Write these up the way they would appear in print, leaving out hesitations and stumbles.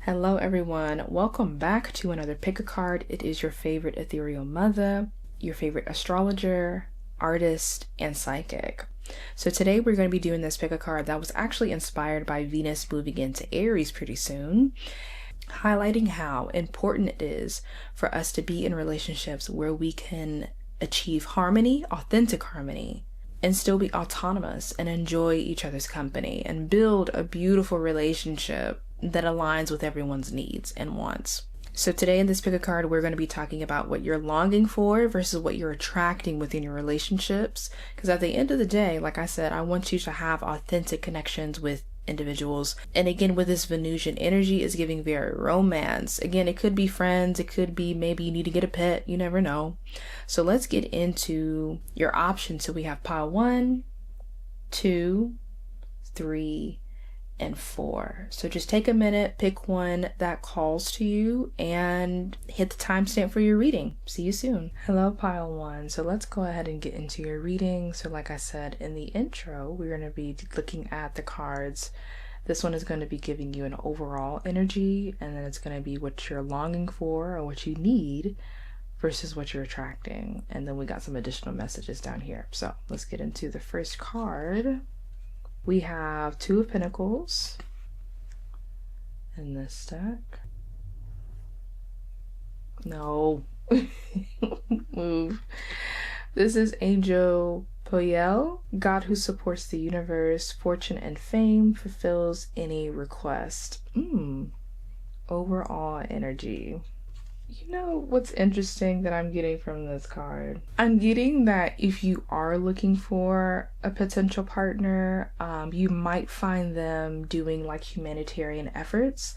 Hello everyone, welcome back to another pick a card. It is your favorite ethereal mother, your favorite astrologer, artist, and psychic. So today we're going to be doing this pick a card that was actually inspired by Venus moving into Aries pretty soon, highlighting how important it is for us to be in relationships where we can achieve harmony, authentic harmony, and still be autonomous and enjoy each other's company and build a beautiful relationship that aligns with everyone's needs and wants. So today in this pick a card, we're going to be talking about what you're longing for versus what you're attracting within your relationships. Because at the end of the day, like I said, I want you to have authentic connections with individuals. And again, with this Venusian energy is giving very romance. Again, it could be friends, it could be maybe you need to get a pet, you never know. So let's get into your options. So we have pile 1, 2, 3, and 4. So just take a minute, pick one that calls to you, and hit the timestamp for your reading. See you soon. Hello, pile 1. So let's go ahead and get into your reading. So like I said in the intro, we're going to be looking at the cards. This one is going to be giving you an overall energy, and then it's going to be what you're longing for or what you need versus what you're attracting. And then we got some additional messages down here. So let's get into the first card. We have 2 of Pentacles in this deck. No. Move. This is Angel Poyel. God who supports the universe, fortune and fame, fulfills any request. Overall energy. You know what's interesting that I'm getting from this card? I'm getting that if you are looking for a potential partner, you might find them doing like humanitarian efforts,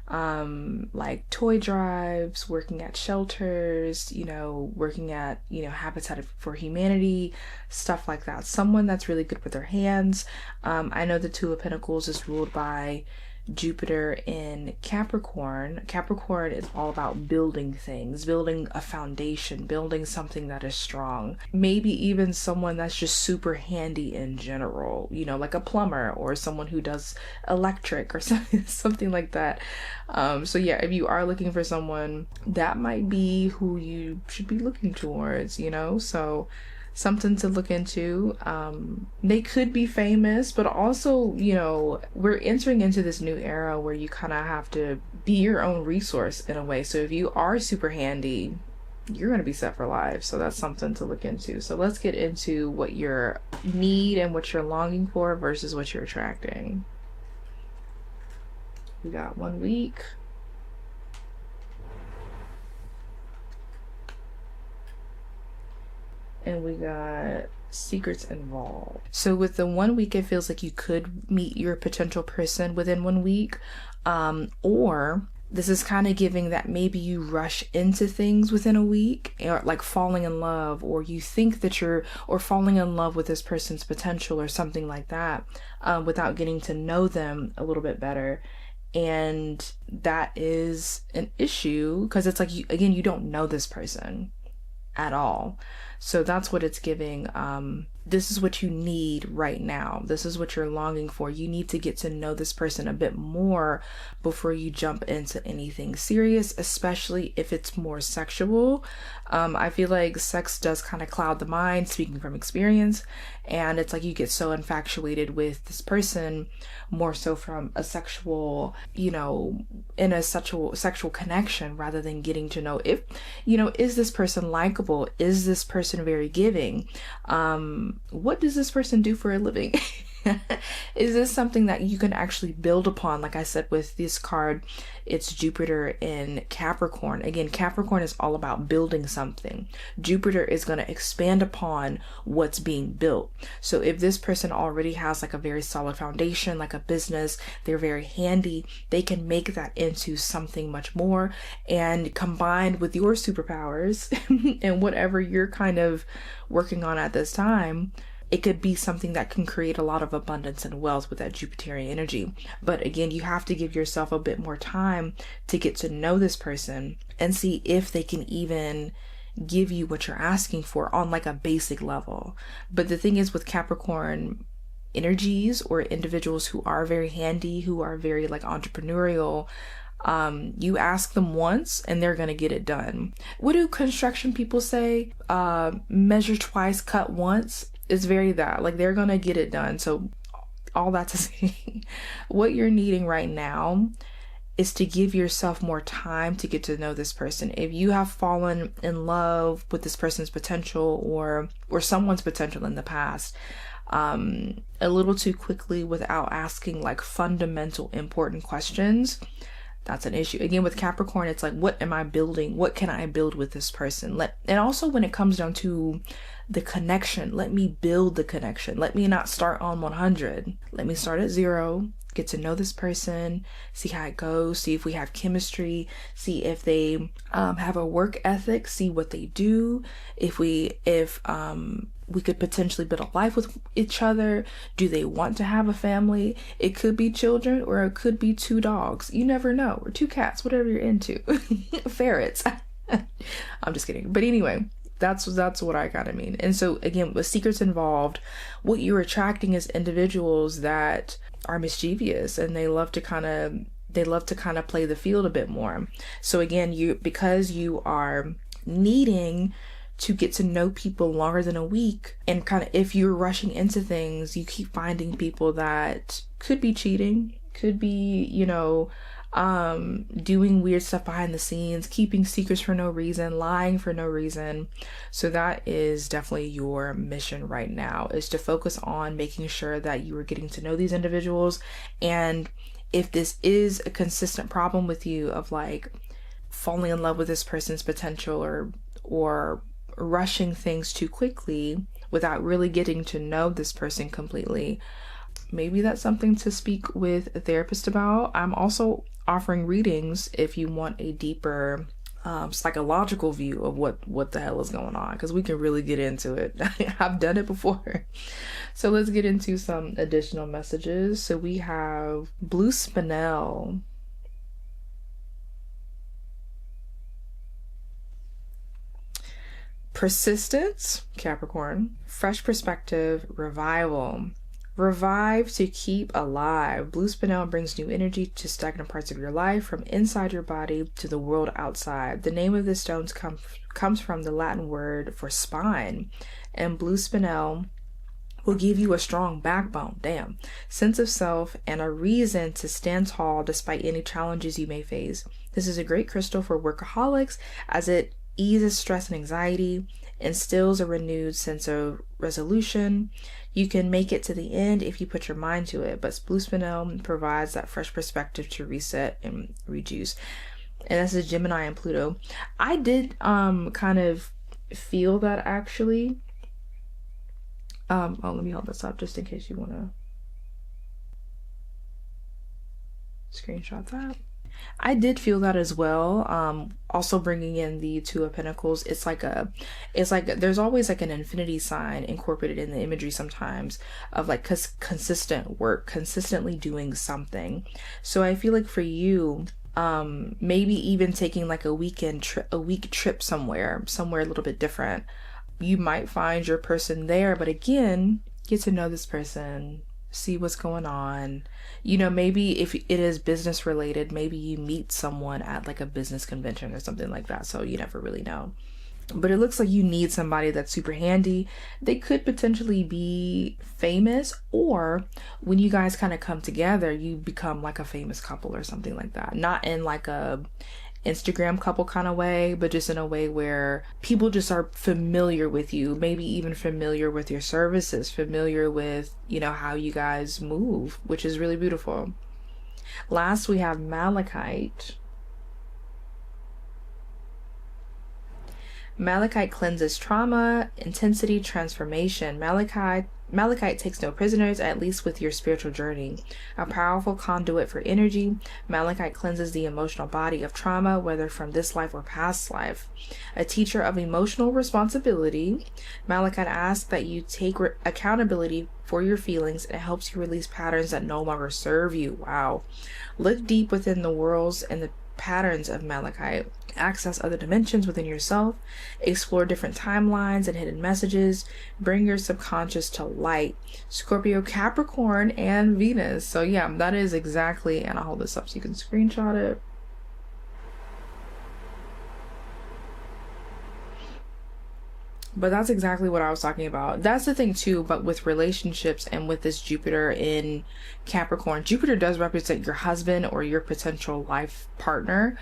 like toy drives, working at shelters, working at, Habitat for Humanity, stuff like that. Someone that's really good with their hands. I know the 2 of Pentacles is ruled by Jupiter in Capricorn. Capricorn is all about building things, building a foundation, building something that is strong. Maybe even someone that's just super handy in general, like a plumber or someone who does electric or something like that. So yeah, if you are looking for someone, that might be who you should be looking towards, so something to look into. They could be famous, but also, we're entering into this new era where you kind of have to be your own resource in a way. So if you are super handy, you're going to be set for life. So that's something to look into. So let's get into what you need and what you're longing for versus what you're attracting. We got 1 week. And we got secrets involved. So with the 1 week, it feels like you could meet your potential person within 1 week. Or this is kind of giving that maybe you rush into things within a week, or like falling in love, or you think that or falling in love with this person's potential or something like that, without getting to know them a little bit better. And that is an issue because it's like, you don't know this person at all. So that's what it's giving. This is what you need right now. This is what you're longing for. You need to get to know this person a bit more before you jump into anything serious, especially if it's more sexual. I feel like sex does kind of cloud the mind, speaking from experience, and it's like you get so infatuated with this person more so from a sexual, in a sexual connection rather than getting to know if, is this person likable? Is this person very giving? What does this person do for a living? Is this something that you can actually build upon? Like I said, with this card, it's Jupiter in Capricorn. Again, Capricorn is all about building something. Jupiter is going to expand upon what's being built. So if this person already has like a very solid foundation, like a business, they're very handy, they can make that into something much more. And combined with your superpowers and whatever you're kind of working on at this time, it could be something that can create a lot of abundance and wealth with that Jupiterian energy. But again, you have to give yourself a bit more time to get to know this person and see if they can even give you what you're asking for on like a basic level. But the thing is with Capricorn energies or individuals who are very handy, who are very like entrepreneurial, You ask them once and they're going to get it done. What do construction people say? Measure twice, cut once. It's very that. Like, they're going to get it done. So all that to say, what you're needing right now is to give yourself more time to get to know this person. If you have fallen in love with this person's potential or someone's potential in the past, a little too quickly without asking like fundamental important questions, that's an issue. Again, with Capricorn, it's like, what am I building? What can I build with this person? And also when it comes down to the connection, let me build the connection. Let me not start on 100. Let me start at 0, get to know this person, see how it goes, see if we have chemistry, see if they have a work ethic, see what they do, if we could potentially build a life with each other. Do they want to have a family? It could be children, or it could be 2 dogs. You never know. Or 2 cats, whatever you're into. Ferrets. I'm just kidding. But anyway, that's what I kind of mean. And so again, with secrets involved, what you're attracting is individuals that are mischievous and they love to kind of play the field a bit more. So again, because you are needing to get to know people longer than a week, and kind of, if you're rushing into things, you keep finding people that could be cheating, could be, doing weird stuff behind the scenes, keeping secrets for no reason, lying for no reason. So that is definitely your mission right now, is to focus on making sure that you are getting to know these individuals. And if this is a consistent problem with you of like falling in love with this person's potential or rushing things too quickly without really getting to know this person completely, maybe that's something to speak with a therapist about. I'm also offering readings if you want a deeper psychological view of what the hell is going on, because we can really get into it. I've done it before. So let's get into some additional messages. So we have Blue Spinel. Persistence, Capricorn. Fresh perspective, revival. Revive to keep alive. Blue Spinel brings new energy to stagnant parts of your life, from inside your body to the world outside. The name of this stone comes from the Latin word for spine, and Blue Spinel will give you a strong backbone, sense of self, and a reason to stand tall despite any challenges you may face. This is a great crystal for workaholics, as it eases stress and anxiety, instills a renewed sense of resolution. You can make it to the end if you put your mind to it, but Blue Spinel provides that fresh perspective to reset and rejuice. And this is Gemini and Pluto. I did kind of feel that, actually. Let me hold this up just in case you want to screenshot that. I did feel that as well. Also bringing in the Two of Pentacles, it's like there's always like an infinity sign incorporated in the imagery sometimes of like consistent work, consistently doing something. So I feel like for you, maybe even taking like a week trip somewhere a little bit different. You might find your person there, but again, get to know this person, see what's going on. Maybe if it is business related, maybe you meet someone at like a business convention or something like that. So you never really know. But it looks like you need somebody that's super handy. They could potentially be famous, or when you guys kind of come together, you become like a famous couple or something like that. Not in like a Instagram couple kind of way, but just in a way where people just are familiar with you, maybe even familiar with your services, familiar with, how you guys move, which is really beautiful. Last, we have Malachite. Malachite cleanses trauma, intensity, transformation. Malachite takes no prisoners, at least with your spiritual journey. A powerful conduit for energy, Malachite cleanses the emotional body of trauma, whether from this life or past life. A teacher of emotional responsibility, Malachite asks that you take accountability for your feelings, and it helps you release patterns that no longer serve you. Wow. Look deep within the worlds and the patterns of Malachite. Access other dimensions within yourself, explore different timelines and hidden messages, bring your subconscious to light. Scorpio, Capricorn, and Venus. So yeah, that is exactly, and I'll hold this up so you can screenshot it. But that's exactly what I was talking about. That's the thing too, but with relationships and with this Jupiter in Capricorn, Jupiter does represent your husband or your potential life partner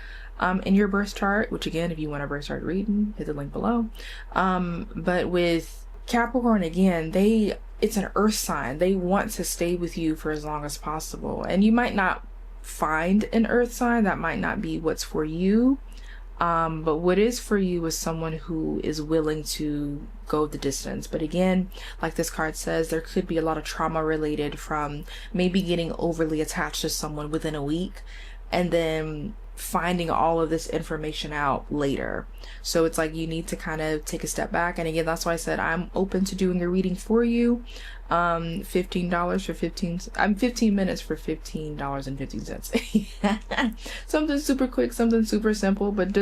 in your birth chart, which again, if you want a birth chart reading, hit the link below. But with Capricorn, again, it's an earth sign. They want to stay with you for as long as possible. And you might not find an earth sign. That might not be what's for you. But what is for you is someone who is willing to go the distance. But again, like this card says, there could be a lot of trauma related from maybe getting overly attached to someone within a week and then finding all of this information out later. So it's like you need to kind of take a step back. And again, that's why I said I'm open to doing a reading for you. $15 for 15 minutes for $15.15. Something super quick, something super simple, but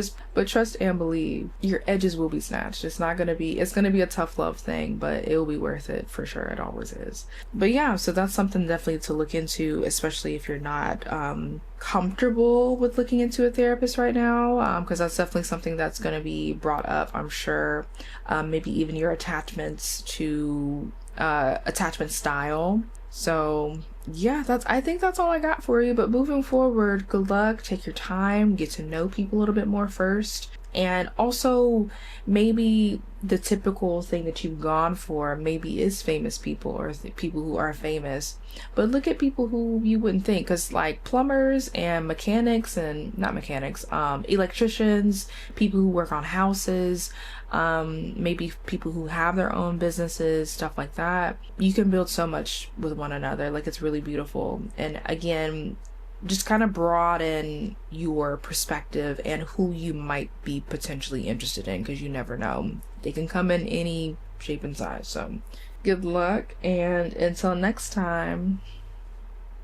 trust and believe your edges will be snatched. It's gonna be a tough love thing, but it will be worth it for sure. It always is. But yeah, so that's something definitely to look into, especially if you're not comfortable with looking into a therapist right now, because that's definitely something that's going to be brought up, I'm sure. Maybe even your attachments to attachment style. So yeah, I think that's all I got for you. But moving forward, good luck. Take your time, get to know people a little bit more first. And also maybe the typical thing that you've gone for maybe is famous people or people who are famous, but look at people who you wouldn't think, because like plumbers and mechanics and not mechanics, electricians, people who work on houses, maybe people who have their own businesses, stuff like that. You can build so much with one another. Like, it's really beautiful. And again, just kind of broaden your perspective and who you might be potentially interested in, because you never know. They can come in any shape and size. So good luck, and until next time,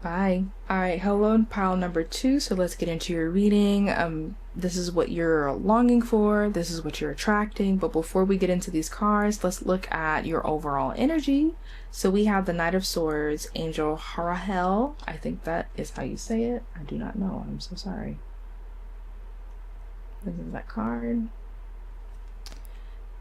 bye. All right, hello, pile number 2. So let's get into your reading. This is what you're longing for. This is what you're attracting. But before we get into these cards, let's look at your overall energy. So we have the Knight of Swords, Angel Harahel. I think that is how you say it. I do not know. I'm so sorry. This is that card.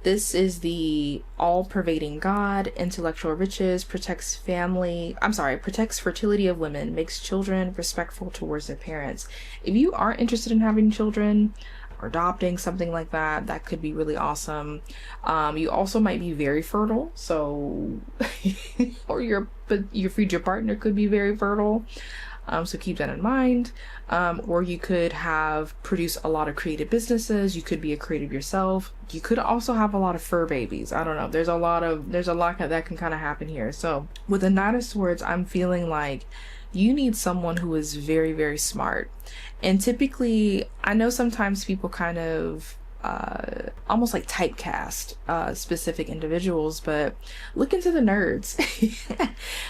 This is the all-pervading God, intellectual riches, protects fertility of women, makes children respectful towards their parents. If you are interested in having children or adopting, something like that, that could be really awesome. You also might be very fertile, so or your future partner could be very fertile. So keep that in mind. Or you could produce a lot of creative businesses. You could be a creative yourself. You could also have a lot of fur babies. I don't know. There's a lot that can kind of happen here. So with the Knight of Swords, I'm feeling like you need someone who is very, very smart. And typically, I know sometimes people kind of almost like typecast specific individuals, but look into the nerds.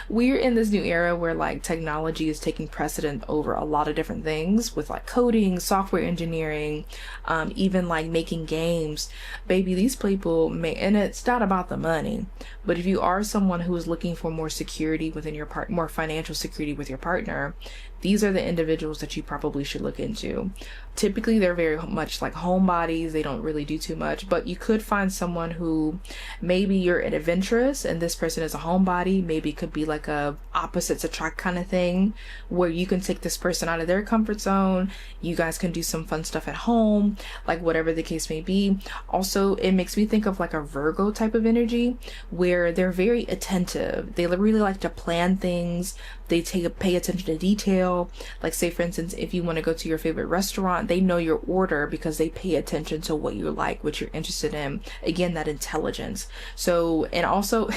We're in this new era where like technology is taking precedent over a lot of different things, with like coding, software engineering, even like making games. Baby, these people and it's not about the money, but if you are someone who is looking for more security within your more financial security with your partner, these are the individuals that you probably should look into. Typically, they're very much like homebodies. They don't really do too much, but you could find someone who maybe you're an adventurous and this person is a homebody. Maybe it could be like a opposites attract kind of thing, where you can take this person out of their comfort zone. You guys can do some fun stuff at home, like whatever the case may be. Also, it makes me think of like a Virgo type of energy, where they're very attentive. They really like to plan things. They pay attention to detail. Like, say for instance, if you want to go to your favorite restaurant, they know your order because they pay attention to what you like, what you're interested in. Again, that intelligence. So, and also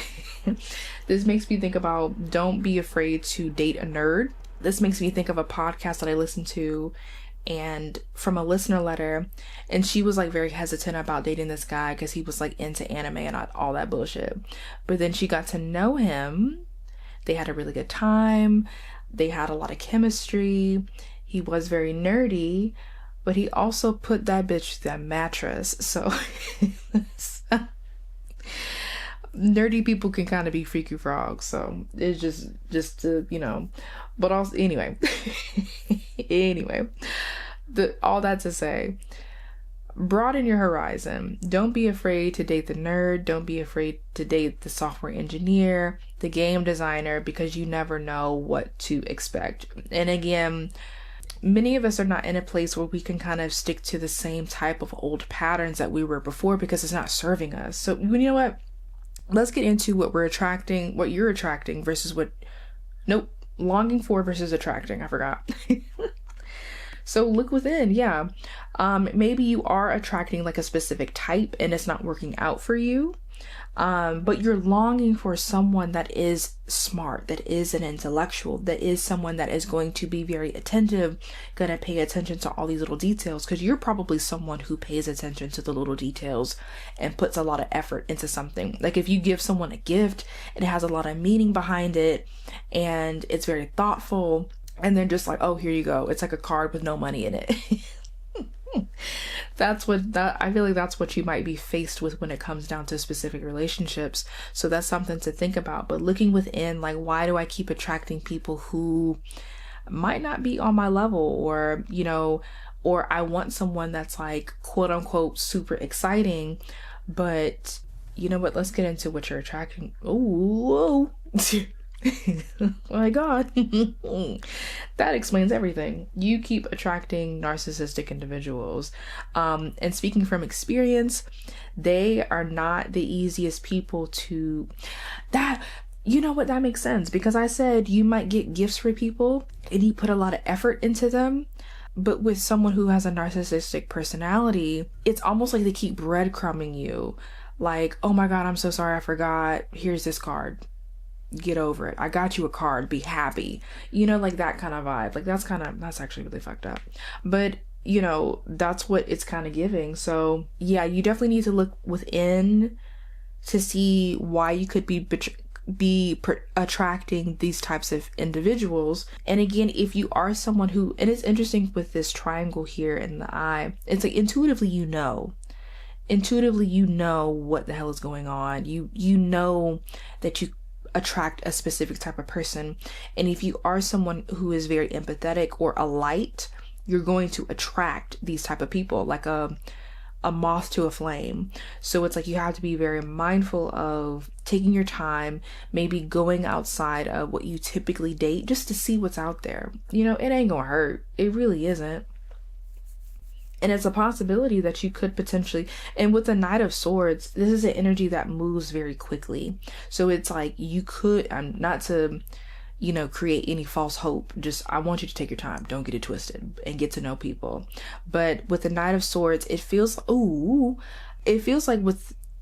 this makes me think about, don't be afraid to date a nerd. This makes me think of a podcast that I listened to, and from a listener letter, and she was like very hesitant about dating this guy because he was like into anime and all that bullshit. But then she got to know him. They had a really good time. They had a lot of chemistry. He was very nerdy, but he also put that bitch through that mattress. So nerdy people can kind of be freaky frogs. So it's just to, but also anyway, all that to say, broaden your horizon. Don't be afraid to date the nerd. Don't be afraid to date the software engineer, the game designer, because you never know what to expect. And again, many of us are not in a place where we can kind of stick to the same type of old patterns that we were before because it's not serving us. So you know what? Let's get into what we're attracting, what you're attracting versus longing for versus attracting. I forgot. So look within. Yeah. Maybe you are attracting like a specific type and it's not working out for you. But you're longing for someone that is smart, that is an intellectual, that is someone that is going to be very attentive, going to pay attention to all these little details, because you're probably someone who pays attention to the little details and puts a lot of effort into something. Like if you give someone a gift, it has a lot of meaning behind it and it's very thoughtful, and then just like, oh, here you go. It's like a card with no money in it. I feel like that's what you might be faced with when it comes down to specific relationships. So that's something to think about. But looking within, like, why do I keep attracting people who might not be on my level, or, you know, or I want someone that's like, quote unquote, super exciting, but you know what? Let's get into what you're attracting. Oh, oh my God. That explains everything. You keep attracting narcissistic individuals. And speaking from experience, they are not the easiest people to you know what, that makes sense, because I said you might get gifts for people and you put a lot of effort into them. But with someone who has a narcissistic personality, it's almost like they keep breadcrumbing you. Like, oh my God, I'm so sorry, I forgot. Here's this card. Get over it. I got you a card. Be happy. You know, like that kind of vibe. Like that's actually really fucked up. But, you know, that's what it's kind of giving. So yeah, you definitely need to look within to see why you could be attracting these types of individuals. And again, if you are someone who, and it's interesting with this triangle here in the eye, it's like intuitively you know what the hell is going on. You know that you attract a specific type of person. And if you are someone who is very empathetic or a light, you're going to attract these type of people, like a moth to a flame. So it's like you have to be very mindful of taking your time, maybe going outside of what you typically date just to see what's out there. You know, it ain't gonna hurt. It really isn't. And it's a possibility that you could potentially, and with the Knight of Swords, this is an energy that moves very quickly. So it's like you could, not to, you know, create any false hope. Just, I want you to take your time. Don't get it twisted and get to know people. But with the Knight of Swords, it feels like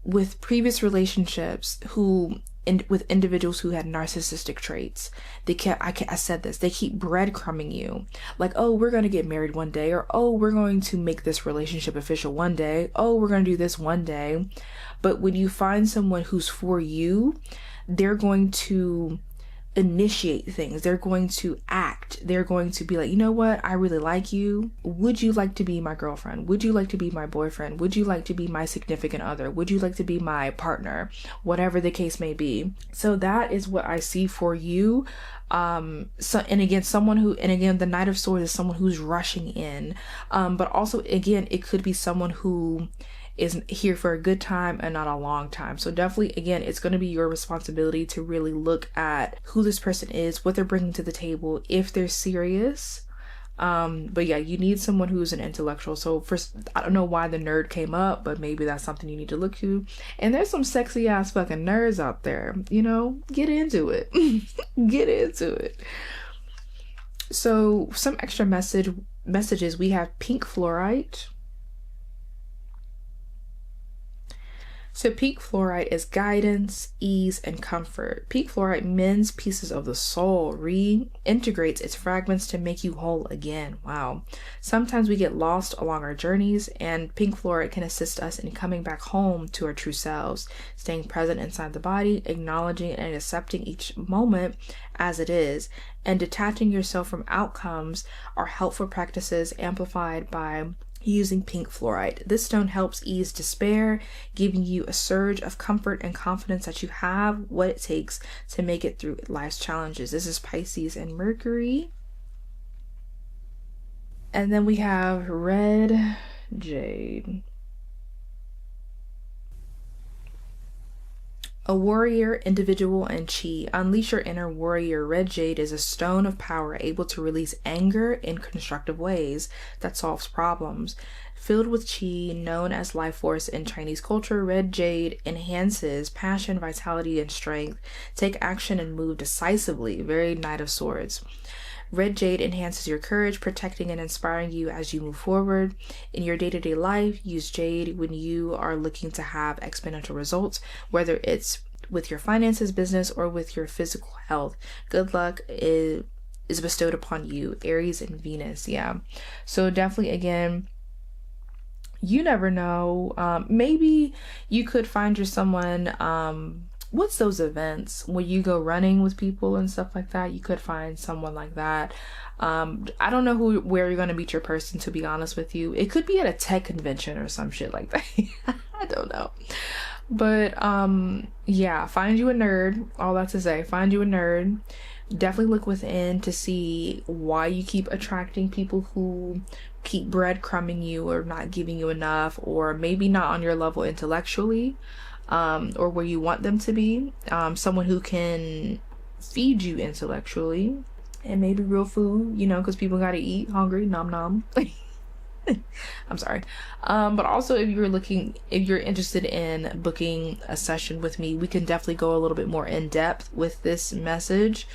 with previous relationships with individuals who had narcissistic traits, I said this, they keep breadcrumbing you. Like, oh, we're going to get married one day, or, oh, we're going to make this relationship official one day. Oh, we're going to do this one day. But when you find someone who's for you, they're going to initiate things. They're going to act. They're going to be like, you know what? I really like you. Would you like to be my girlfriend? Would you like to be my boyfriend? Would you like to be my significant other? Would you like to be my partner? Whatever the case may be. So that is what I see for you. The Knight of Swords is someone who's rushing in. But also, again, it could be someone who is here for a good time and not a long time. So definitely, again, it's going to be your responsibility to really look at who this person is, what they're bringing to the table, if they're serious. But yeah, you need someone who's an intellectual. So first, I don't know why the nerd came up, but maybe that's something you need to look to. And there's some sexy ass fucking nerds out there, you know, get into it. Get into it. So some extra messages, we have pink fluorite. So pink fluorite is guidance, ease, and comfort. Pink fluorite mends pieces of the soul, reintegrates its fragments to make you whole again. Wow. Sometimes we get lost along our journeys, and pink fluorite can assist us in coming back home to our true selves, staying present inside the body, acknowledging and accepting each moment as it is, and detaching yourself from outcomes are helpful practices amplified by using pink fluorite. This stone helps ease despair, giving you a surge of comfort and confidence that you have what it takes to make it through life's challenges. This is Pisces and Mercury. And then we have red Jade. A warrior, individual, and chi. Unleash your inner warrior. Red jade is a stone of power able to release anger in constructive ways that solves problems. Filled with chi, known as life force in Chinese culture, red jade enhances passion, vitality, and strength. Take action and move decisively. Very Knight of Swords. Red jade enhances your courage, protecting and inspiring you as you move forward. In your day-to-day life, use jade when you are looking to have exponential results, whether it's with your finances, business, or with your physical health. Good luck is bestowed upon you, Aries and Venus. Yeah. So definitely, again, you never know. Maybe you could find your someone, what's those events where you go running with people and stuff like that? You could find someone like that. I don't know where you're going to meet your person, to be honest with you. It could be at a tech convention or some shit like that. I don't know. But yeah, find you a nerd. All that to say, find you a nerd. Definitely look within to see why you keep attracting people who keep breadcrumbing you or not giving you enough, or maybe not on your level intellectually, or where you want them to be. Someone who can feed you intellectually and maybe real food, you know, because people gotta eat, hungry, nom nom. I'm sorry. But also, if you're interested in booking a session with me, we can definitely go a little bit more in depth with this message,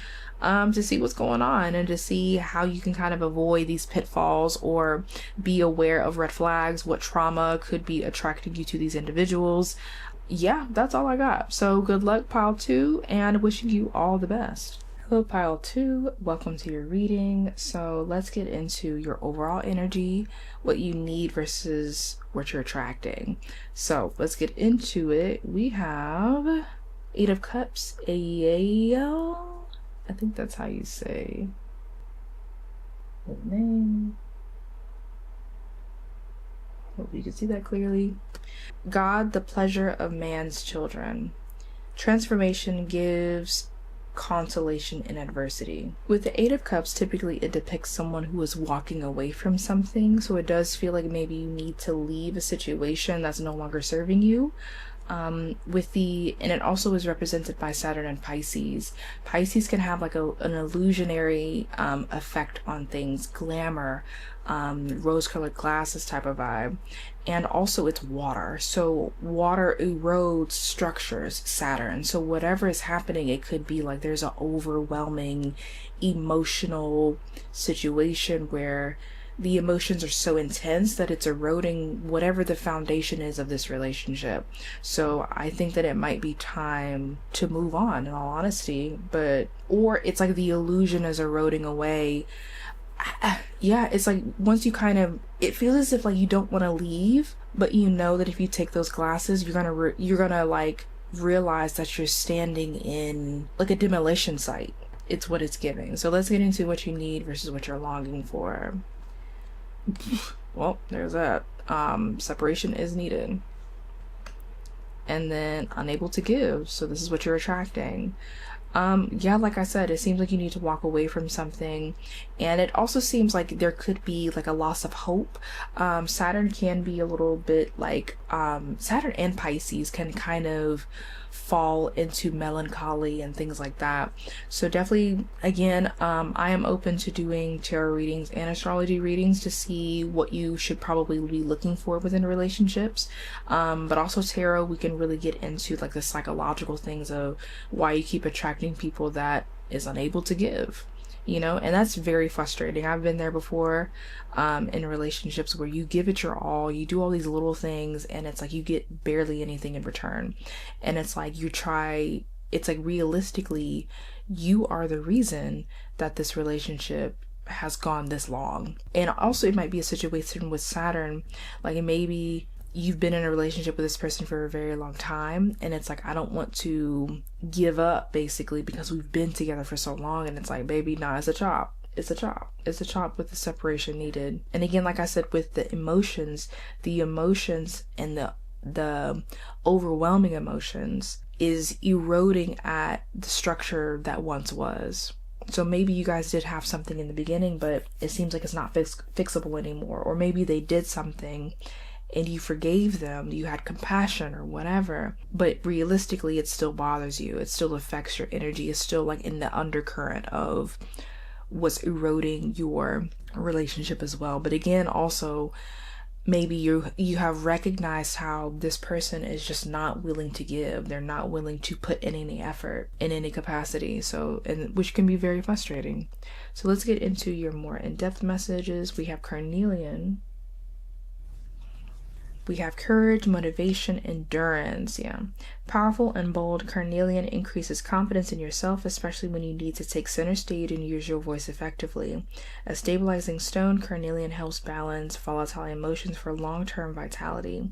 to see what's going on and to see how you can kind of avoid these pitfalls or be aware of red flags, what trauma could be attracting you to these individuals. Yeah, that's all I got. So good luck, pile 2, and wishing you all the best. Hello, pile 2. Welcome to your reading. So let's get into your overall energy, what you need versus what you're attracting. So let's get into it. We have 8 of Cups, Ael. I think that's how you say the name. Hope you can see that clearly. God, the pleasure of man's children. Transformation gives consolation in adversity. With the 8 of Cups, typically it depicts someone who is walking away from something, so it does feel like maybe you need to leave a situation that's no longer serving you. And it also is represented by Saturn and Pisces. Pisces can have like an illusionary effect on things, glamour, rose-colored glasses type of vibe. And also it's water, so water erodes structures, Saturn. So whatever is happening, it could be like there's an overwhelming emotional situation where the emotions are so intense that it's eroding whatever the foundation is of this relationship. So I think that it might be time to move on, in all honesty. Or it's like the illusion is eroding away. Yeah, it's like once you it feels as if like you don't want to leave, but you know that if you take those glasses, you're gonna like realize that you're standing in like a demolition site. It's what it's giving. So let's get into what you need versus what you're longing for. Well, there's that. Separation is needed. And then unable to give. So this is what you're attracting. Yeah, like I said, it seems like you need to walk away from something. And it also seems like there could be like a loss of hope. Saturn can be a little bit like, Saturn and Pisces can kind of fall into melancholy and things like that. So definitely, again, I am open to doing tarot readings and astrology readings to see what you should probably be looking for within relationships. But also tarot, we can really get into like the psychological things of why you keep attracting people that is unable to give, you know, and that's very frustrating. I've been there before, in relationships where you give it your all, you do all these little things, and it's like you get barely anything in return. And it's like it's like realistically, you are the reason that this relationship has gone this long. And also it might be a situation with Saturn, like maybe you've been in a relationship with this person for a very long time, and it's like, I don't want to give up, basically, because we've been together for so long. And it's like, baby, nah, it's a chop. It's a chop with the separation needed. And again, like I said, with the emotions and the overwhelming emotions is eroding at the structure that once was. So maybe you guys did have something in the beginning, but it seems like it's not fixable anymore. Or maybe they did something and you forgave them, you had compassion or whatever, but realistically it still bothers you. It still affects your energy. It's still like in the undercurrent of what's eroding your relationship as well. But again, also maybe you have recognized how this person is just not willing to give. They're not willing to put in any effort in any capacity. So, and which can be very frustrating. So let's get into your more in-depth messages. We have carnelian. We have courage, motivation, endurance. Yeah. Powerful and bold, carnelian increases confidence in yourself, especially when you need to take center stage and use your voice effectively. A stabilizing stone, carnelian helps balance volatile emotions for long-term vitality.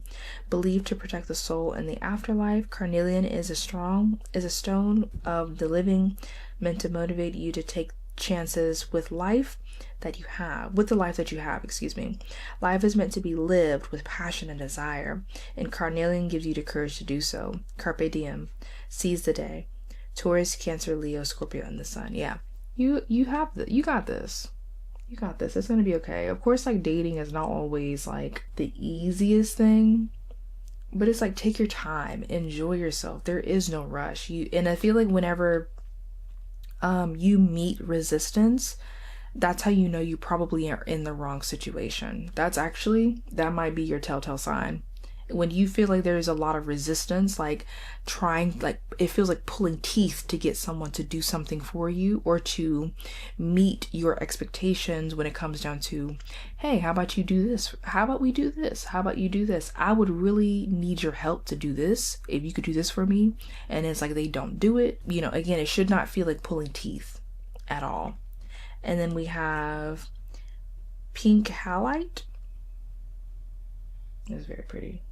Believed to protect the soul in the afterlife, carnelian is a stone of the living, meant to motivate you to take chances with the life that you have. Life is meant to be lived with passion and desire, and carnelian gives you the courage to do so. Carpe diem. Seize the day. Taurus, Cancer, Leo, Scorpio, and the Sun. Yeah. You got this. You got this. It's gonna be okay. Of course, like, dating is not always like the easiest thing, but it's like, take your time, enjoy yourself. There is no rush. And I feel like whenever you meet resistance, that's how you know you probably are in the wrong situation. That might be your telltale sign. When you feel like there's a lot of resistance, like it feels like pulling teeth to get someone to do something for you or to meet your expectations when it comes down to, hey, how about you do this? How about we do this? How about you do this? I would really need your help to do this. If you could do this for me. And it's like they don't do it. Again, it should not feel like pulling teeth at all. And then we have pink halite. It's very pretty.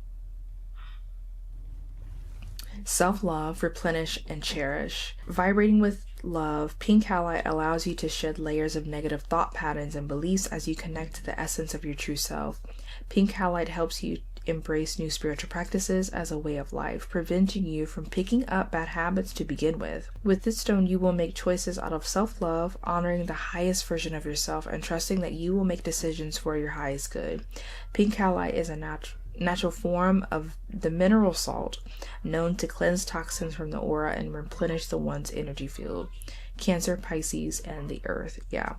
Self-love, replenish, and cherish. Vibrating with love, pink halite allows you to shed layers of negative thought patterns and beliefs as you connect to the essence of your true self. Pink halite helps you embrace new spiritual practices as a way of life, preventing you from picking up bad habits to begin with. With this stone, you will make choices out of self-love, honoring the highest version of yourself, and trusting that you will make decisions for your highest good. Pink halite is a natural form of the mineral salt, known to cleanse toxins from the aura and replenish the one's energy field. Cancer, Pisces, and the Earth. Yeah.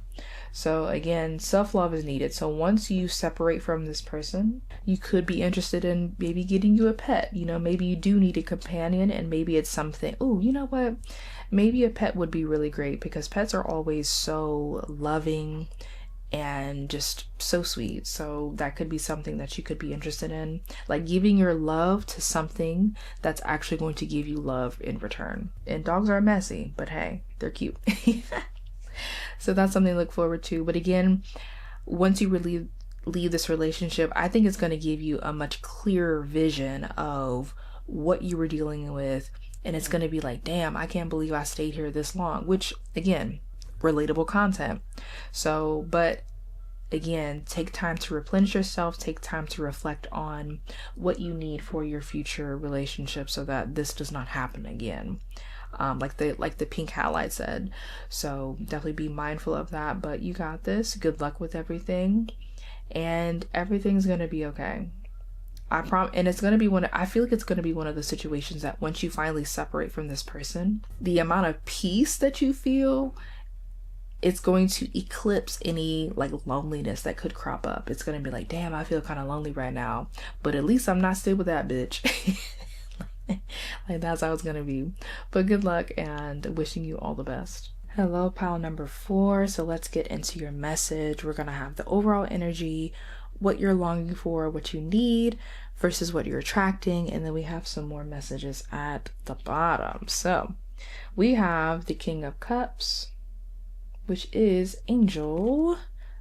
So again, self-love is needed. So once you separate from this person, you could be interested in maybe getting you a pet. Maybe you do need a companion, and maybe it's something, oh, you know what? Maybe a pet would be really great, because pets are always so loving and just so sweet. So that could be something that you could be interested in, like giving your love to something that's actually going to give you love in return. And dogs are messy, but hey, they're cute. So that's something to look forward to. But again, once you leave this relationship, I think it's going to give you a much clearer vision of what you were dealing with, and it's going to be like, damn, I can't believe I stayed here this long, which again, relatable content. So, but again, take time to replenish yourself, take time to reflect on what you need for your future relationship so that this does not happen again. Like the pink halite said. So definitely be mindful of that, but you got this. Good luck with everything, and everything's gonna be okay. I promise. And it's gonna be I feel like it's gonna be one of the situations that once you finally separate from this person, the amount of peace that you feel, it's going to eclipse any like loneliness that could crop up. It's going to be like, damn, I feel kind of lonely right now, but at least I'm not still with that bitch. Like, that's how it's going to be. But good luck, and wishing you all the best. Hello, pile number 4. So let's get into your message. We're going to have the overall energy, what you're longing for, what you need versus what you're attracting. And then we have some more messages at the bottom. So we have the King of Cups, which is Angel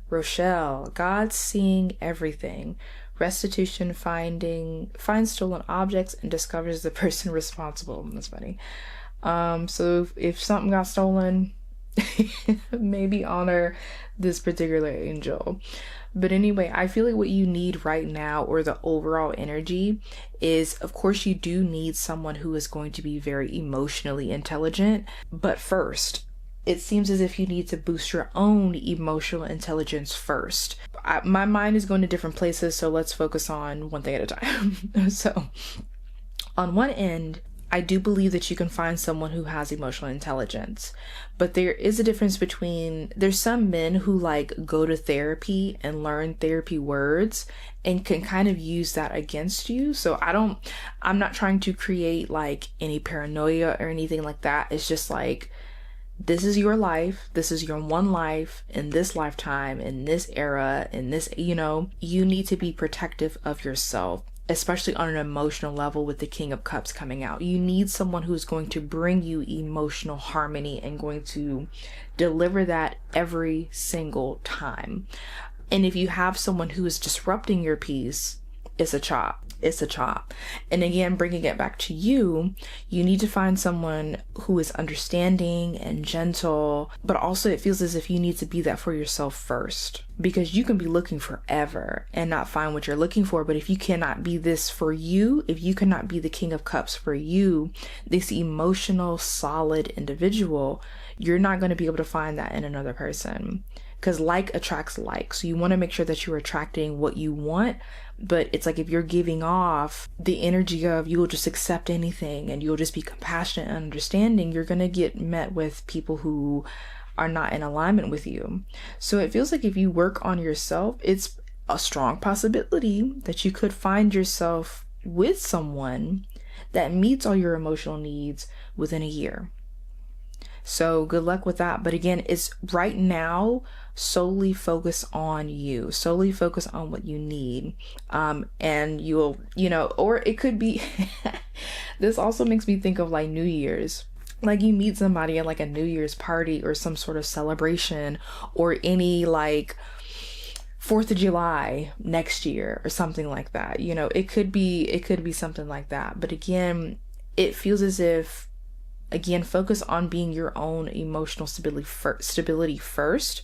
Rochelle. God seeing everything. Restitution, finds stolen objects and discovers the person responsible. That's funny. So if something got stolen, maybe honor this particular angel. But anyway, I feel like what you need right now, or the overall energy, is, of course, you do need someone who is going to be very emotionally intelligent. But first, it seems as if you need to boost your own emotional intelligence first. My mind is going to different places, so let's focus on one thing at a time. So on one end, I do believe that you can find someone who has emotional intelligence, but there is a difference between, there's some men who like go to therapy and learn therapy words and can kind of use that against you. So I'm not trying to create like any paranoia or anything like that. It's just like, this is your life. This is your one life in this lifetime, in this era, in this, you need to be protective of yourself, especially on an emotional level with the King of Cups coming out. You need someone who's going to bring you emotional harmony and going to deliver that every single time. And if you have someone who is disrupting your peace, it's a chop. It's a chop. And again, bringing it back to you, you need to find someone who is understanding and gentle, but also it feels as if you need to be that for yourself first, because you can be looking forever and not find what you're looking for. But if you cannot be this for you, if you cannot be the King of Cups for you, this emotional, solid individual, you're not going to be able to find that in another person. Because like attracts like. So you want to make sure that you're attracting what you want. But it's like if you're giving off the energy of you'll just accept anything and you'll just be compassionate and understanding, you're going to get met with people who are not in alignment with you. So it feels like if you work on yourself, it's a strong possibility that you could find yourself with someone that meets all your emotional needs within a year. So good luck with that. But again, it's right now, solely focus on you, solely focus on what you need. And you'll, or it could be, this also makes me think of like New Year's. Like you meet somebody at like a New Year's party or some sort of celebration or any like 4th of July next year or something like that. It could be something like that. But again, it feels as if, again, focus on being your own emotional stability first.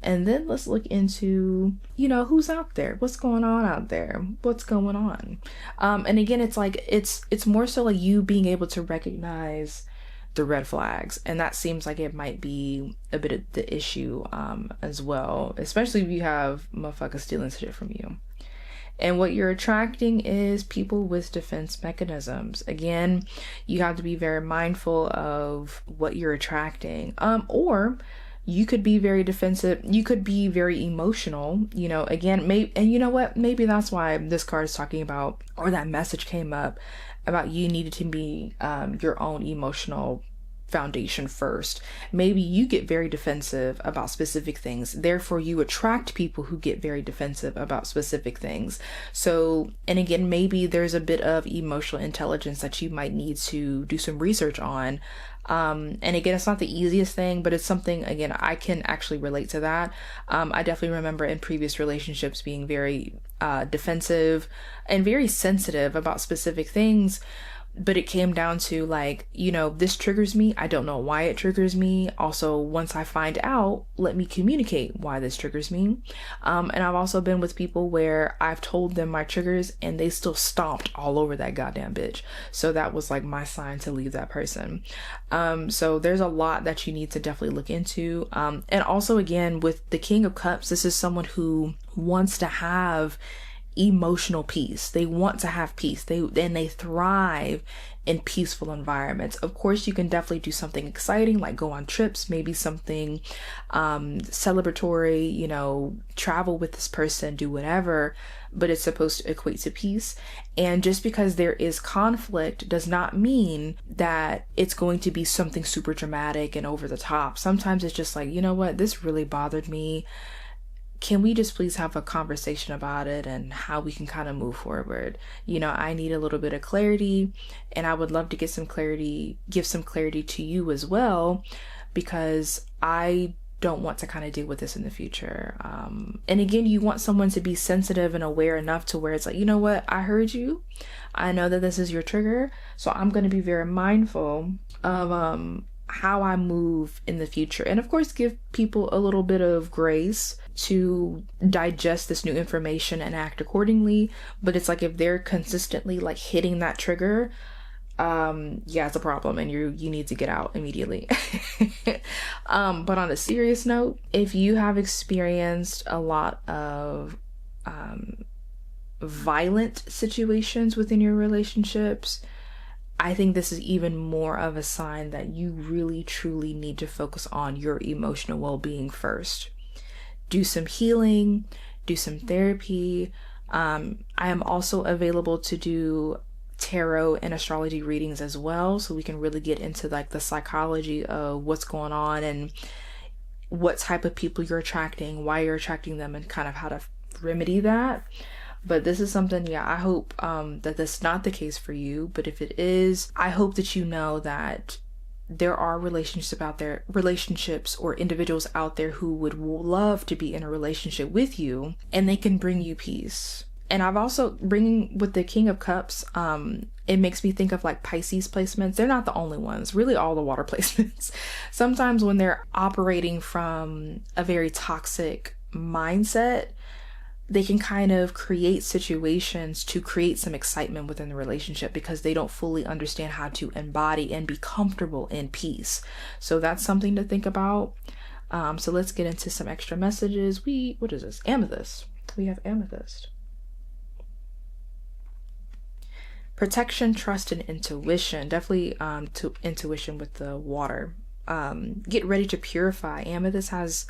And then let's look into, who's out there, what's going on out there, what's going on. And again, it's like, it's more so like you being able to recognize the red flags. And that seems like it might be a bit of the issue as well, especially if you have motherfuckers stealing shit from you. And what you're attracting is people with defense mechanisms. Again, you have to be very mindful of what you're attracting. Or you could be very defensive. You could be very emotional, again, and you know what? Maybe that's why this card is talking about, or that message came up about you needed to be your own emotional foundation first. Maybe you get very defensive about specific things, therefore you attract people who get very defensive about specific things. So, and again, maybe there's a bit of emotional intelligence that you might need to do some research on. And again, it's not the easiest thing, but it's something, again, I can actually relate to that. I definitely remember in previous relationships being very defensive and very sensitive about specific things. But it came down to like, this triggers me. I don't know why it triggers me. Also, once I find out, let me communicate why this triggers me. And I've also been with people where I've told them my triggers and they still stomped all over that goddamn bitch. So that was like my sign to leave that person. So there's a lot that you need to definitely look into. And also, again, with the King of Cups, this is someone who wants to have emotional peace. They want to have peace. They thrive in peaceful environments. Of course, you can definitely do something exciting, like go on trips, maybe something celebratory, travel with this person, do whatever, but it's supposed to equate to peace. And just because there is conflict does not mean that it's going to be something super dramatic and over the top. Sometimes it's just like, this really bothered me. Can we just please have a conversation about it and how we can kind of move forward? I need a little bit of clarity, and I would love to give some clarity to you as well, because I don't want to kind of deal with this in the future. And again, you want someone to be sensitive and aware enough to where it's like, I heard you. I know that this is your trigger. So I'm going to be very mindful of how I move in the future. And of course, give people a little bit of grace to digest this new information and act accordingly. But it's like if they're consistently like hitting that trigger, yeah, it's a problem and you need to get out immediately. But on a serious note, if you have experienced a lot of violent situations within your relationships, I think this is even more of a sign that you really truly need to focus on your emotional well-being first. Do some healing, do some therapy. I am also available to do tarot and astrology readings as well, so we can really get into like the psychology of what's going on and what type of people you're attracting, why you're attracting them, and kind of how to remedy that. But this is something, yeah, I hope that that's not the case for you. But if it is, I hope that you know that there are relationships or individuals out there who would love to be in a relationship with you, and they can bring you peace. And I've also bringing with the King of Cups, it makes me think of like Pisces placements. They're not the only ones, really all the water placements. Sometimes when they're operating from a very toxic mindset, they can kind of create situations to create some excitement within the relationship because they don't fully understand how to embody and be comfortable in peace. So that's something to think about. So let's get into some extra messages. What is this? Amethyst. We have amethyst. Protection, trust, and intuition. Definitely to intuition with the water. Get ready to purify. Amethyst has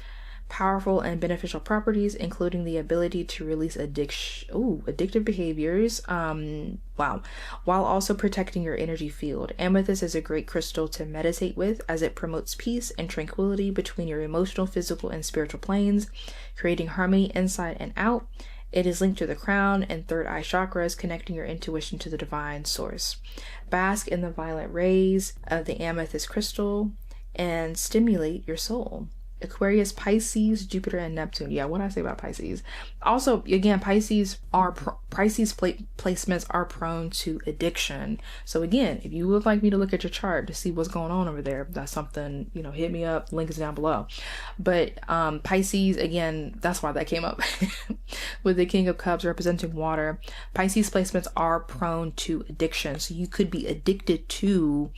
powerful and beneficial properties, including the ability to release addictive behaviors, while also protecting your energy field. Amethyst is a great crystal to meditate with, as it promotes peace and tranquility between your emotional, physical, and spiritual planes, creating harmony inside and out. It is linked to the crown and third eye chakras, connecting your intuition to the divine source. Bask in the violet rays of the amethyst crystal and stimulate your soul. Aquarius, Pisces, Jupiter, and Neptune. Yeah, what did I say about Pisces? Also, again, placements are prone to addiction. So again, if you would like me to look at your chart to see what's going on over there, that's something, hit me up. Link is down below. But Pisces, again, that's why that came up. With the King of Cups representing water, Pisces placements are prone to addiction. So you could be addicted to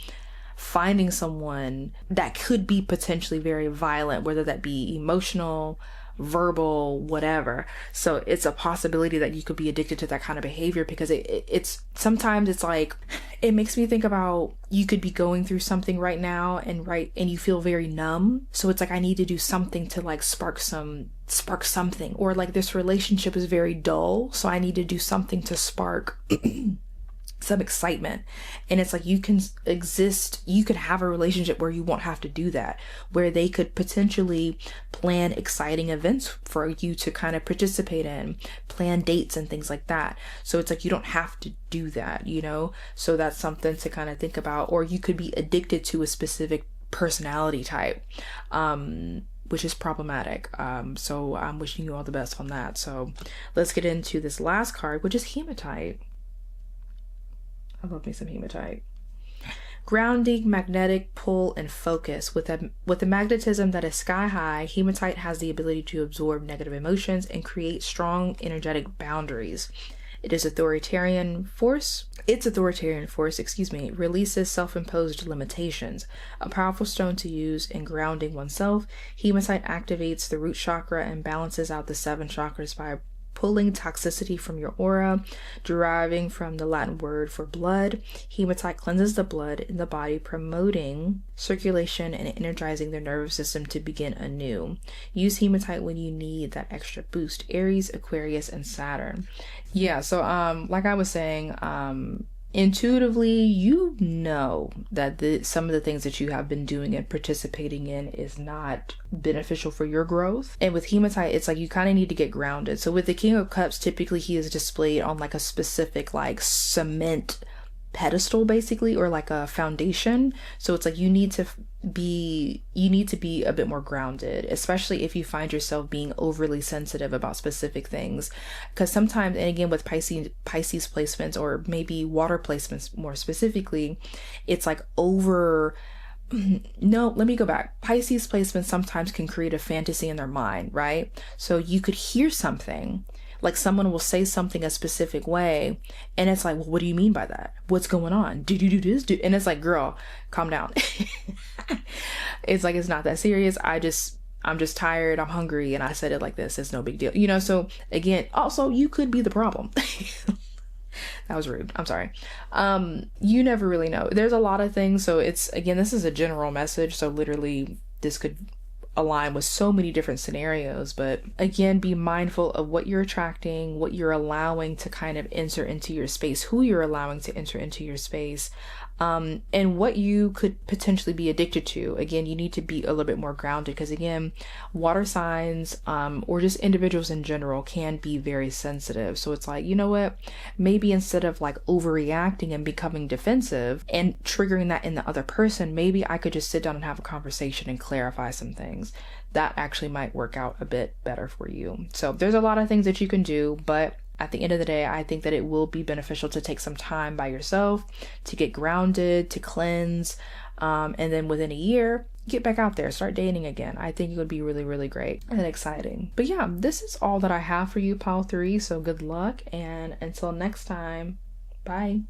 finding someone that could be potentially very violent, whether that be emotional, verbal, whatever. So it's a possibility that you could be addicted to that kind of behavior, because it's sometimes it's like, it makes me think about, you could be going through something right now and you feel very numb. So it's like, I need to do something to like spark something, or like this relationship is very dull, so I need to do something to spark some excitement. And it's like, you can have a relationship where you won't have to do that, where they could potentially plan exciting events for you to kind of participate in, plan dates and things like that. So it's like, you don't have to do that, so that's something to kind of think about. Or you could be addicted to a specific personality type, which is problematic. So I'm wishing you all the best on that. So let's get into this last card, which is hematite. I love me some hematite. Grounding, magnetic pull, and focus. With a magnetism that is sky high, hematite has the ability to absorb negative emotions and create strong energetic boundaries. Its authoritarian force, releases self-imposed limitations. A powerful stone to use in grounding oneself, hematite activates the root chakra and balances out the 7 chakras by pulling toxicity from your aura, deriving from the Latin word for blood. Hematite cleanses the blood in the body, promoting circulation and energizing the nervous system to begin anew. Use hematite when you need that extra boost. Aries, Aquarius, and Saturn. Yeah, so like I was saying, intuitively, that some of the things that you have been doing and participating in is not beneficial for your growth. And with hematite, it's like, you kind of need to get grounded. So with the King of Cups, typically he is displayed on like a specific like cement pedestal, basically, or like a foundation. So it's like, you need to be a bit more grounded, especially if you find yourself being overly sensitive about specific things. Because sometimes, and again with Pisces placements, or maybe water placements more specifically, it's like no, let me go back. Pisces placements sometimes can create a fantasy in their mind, right? So you could hear something, Like someone will say something a specific way and it's like, well, what do you mean by that? What's going on? Did you do this? And it's like, girl, calm down. It's like, it's not that serious. I'm just tired. I'm hungry. And I said it like this. It's no big deal. You know, so again, also you could be the problem. That was rude. I'm sorry. You never really know. There's a lot of things. So it's, again, this is a general message. So literally this could align with so many different scenarios, but again, be mindful of what you're attracting, what you're allowing to kind of enter into your space, who you're allowing to enter into your space, and what you could potentially be addicted to. Again, you need to be a little bit more grounded because again, water signs, or just individuals in general can be very sensitive. So it's like, you know what, maybe instead of like overreacting and becoming defensive and triggering that in the other person, maybe I could just sit down and have a conversation and clarify some things. That actually might work out a bit better for you. So there's a lot of things that you can do, but at the end of the day, I think that it will be beneficial to take some time by yourself, to get grounded, to cleanse, and then within a year, get back out there, start dating again. I think it would be really, really great and exciting. But yeah, this is all that I have for you, Pile 3. So good luck, and until next time, bye.